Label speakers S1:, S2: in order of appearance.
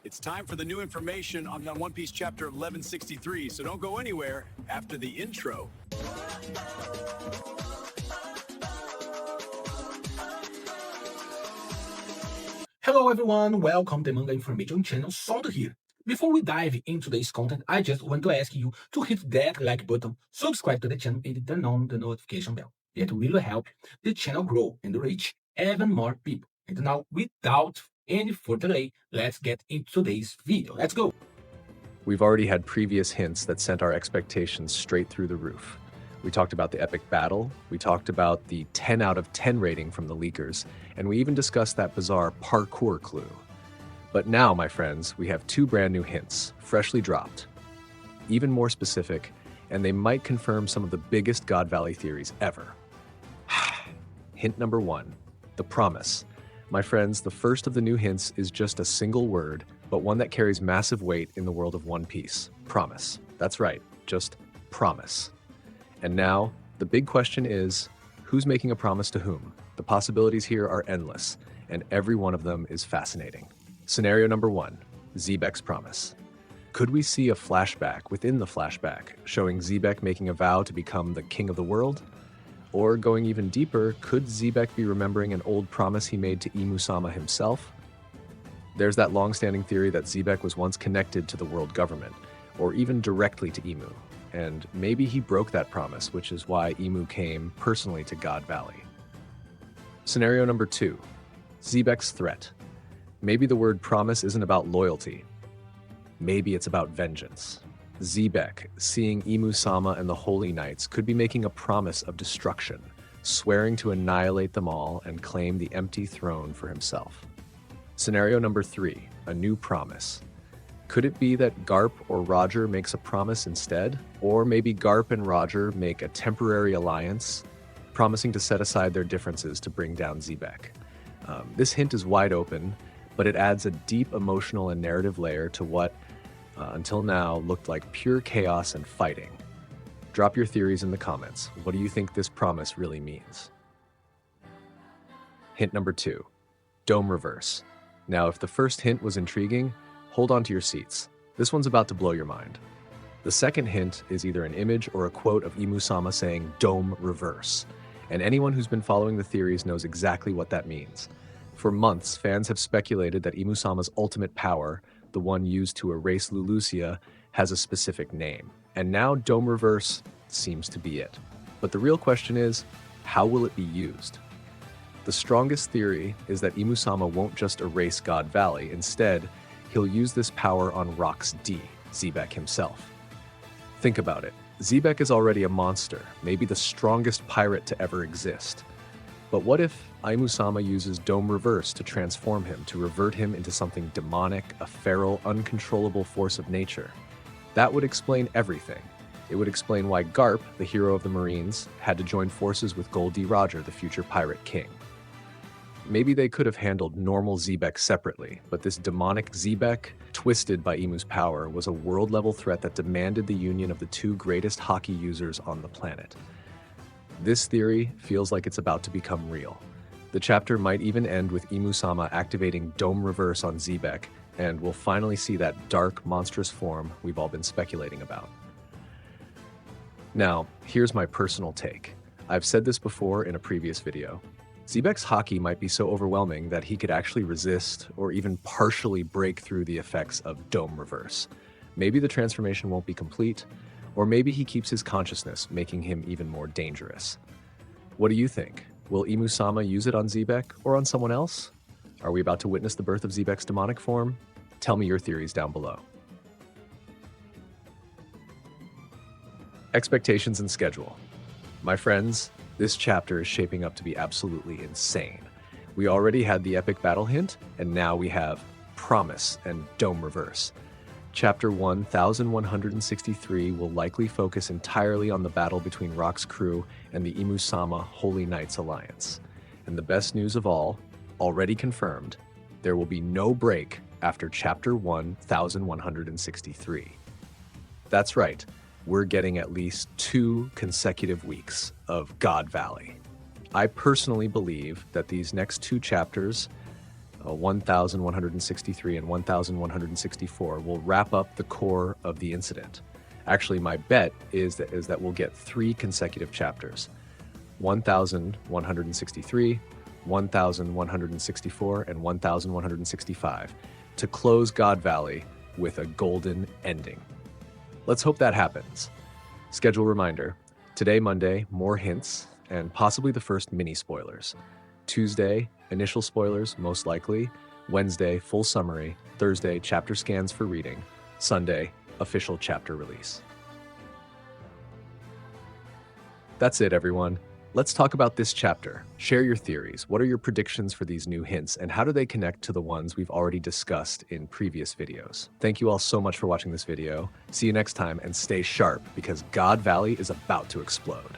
S1: It's time for the new information on One Piece chapter 1163, so don't go anywhere after the intro.
S2: Hello everyone, welcome to Manga Information Channel, Sondo here. Before we dive into today's content, I just want to ask you to hit that like button, subscribe to the channel and turn on the notification bell. It will help the channel grow and reach even more people. And now, without any further delay, let's get into today's video. Let's go!
S3: We've already had previous hints that sent our expectations straight through the roof. We talked about the epic battle, we talked about the 10 out of 10 rating from the leakers, and we even discussed that bizarre parkour clue. But now, my friends, we have two brand new hints, freshly dropped. Even more specific, and they might confirm some of the biggest God Valley theories ever. Hint number 1, the promise. My friends, the first of the new hints is just a single word, but one that carries massive weight in the world of One Piece. Promise. That's right, just promise. And now, the big question is, who's making a promise to whom? The possibilities here are endless, and every one of them is fascinating. Scenario number 1, Xebeck's promise. Could we see a flashback within the flashback, showing Xebeck making a vow to become the king of the world? Or going even deeper, could Xebeck be remembering an old promise he made to Imu-sama himself? There's that long-standing theory that Xebeck was once connected to the world government, or even directly to Imu, and maybe he broke that promise, which is why Imu came personally to God Valley. Scenario number 2, Xebeck's threat. Maybe the word promise isn't about loyalty. Maybe it's about vengeance. Xebeck, seeing Imu-sama and the Holy Knights, could be making a promise of destruction, swearing to annihilate them all and claim the empty throne for himself. Scenario number 3, a new promise. Could it be that Garp or Roger makes a promise instead? Or maybe Garp and Roger make a temporary alliance, promising to set aside their differences to bring down Xebeck. This hint is wide open, but it adds a deep emotional and narrative layer to what, until now, looked like pure chaos and fighting. Drop your theories in the comments. What do you think this promise really means? Hint number 2, Dome Reverse. Now, if the first hint was intriguing, hold on to your seats. This one's about to blow your mind. The second hint is either an image or a quote of Imu-sama saying Dome Reverse, and anyone who's been following the theories knows exactly what that means. For months, fans have speculated that Imu-sama's ultimate power, the one used to erase Lulusia, has a specific name. And now Dome Reverse seems to be it. But the real question is, how will it be used? The strongest theory is that Imu-sama won't just erase God Valley. Instead, he'll use this power on Rocks D, Xebeck himself. Think about it. Xebeck is already a monster, maybe the strongest pirate to ever exist. But what if Imu-sama uses Dome Reverse to transform him, to revert him into something demonic, a feral, uncontrollable force of nature? That would explain everything. It would explain why Garp, the hero of the Marines, had to join forces with Gol D. Roger, the future pirate king. Maybe they could have handled normal Xebeck separately, but this demonic Xebeck, twisted by Imu's power, was a world-level threat that demanded the union of the two greatest hockey users on the planet. This theory feels like it's about to become real. The chapter might even end with Imu-sama activating Dome Reverse on Xebeck, and we'll finally see that dark, monstrous form we've all been speculating about. Now, here's my personal take. I've said this before in a previous video. Xebeck's hockey might be so overwhelming that he could actually resist or even partially break through the effects of Dome Reverse. Maybe the transformation won't be complete, or maybe he keeps his consciousness, making him even more dangerous. What do you think? Will Imu-sama use it on Xebeck or on someone else? Are we about to witness the birth of Xebeck's demonic form? Tell me your theories down below. Expectations and schedule. My friends, this chapter is shaping up to be absolutely insane. We already had the epic battle hint, and now we have promise and Dome Reverse. Chapter 1163 will likely focus entirely on the battle between Rock's crew and the Imu-sama Holy Knights Alliance. And the best news of all, already confirmed, there will be no break after Chapter 1163. That's right, we're getting at least 2 consecutive weeks of God Valley. I personally believe that these next 2 chapters 1163 and 1164 will wrap up the core of the incident. Actually, my bet is that we'll get 3 consecutive chapters: 1163, 1164, and 1165 to close God Valley with a golden ending. Let's hope that happens. Schedule reminder: today, Monday, more hints and possibly the first mini spoilers. Tuesday, initial spoilers, most likely. Wednesday, full summary. Thursday, chapter scans for reading. Sunday, official chapter release. That's it, everyone. Let's talk about this chapter. Share your theories. What are your predictions for these new hints, and how do they connect to the ones we've already discussed in previous videos? Thank you all so much for watching this video. See you next time, and stay sharp, because God Valley is about to explode.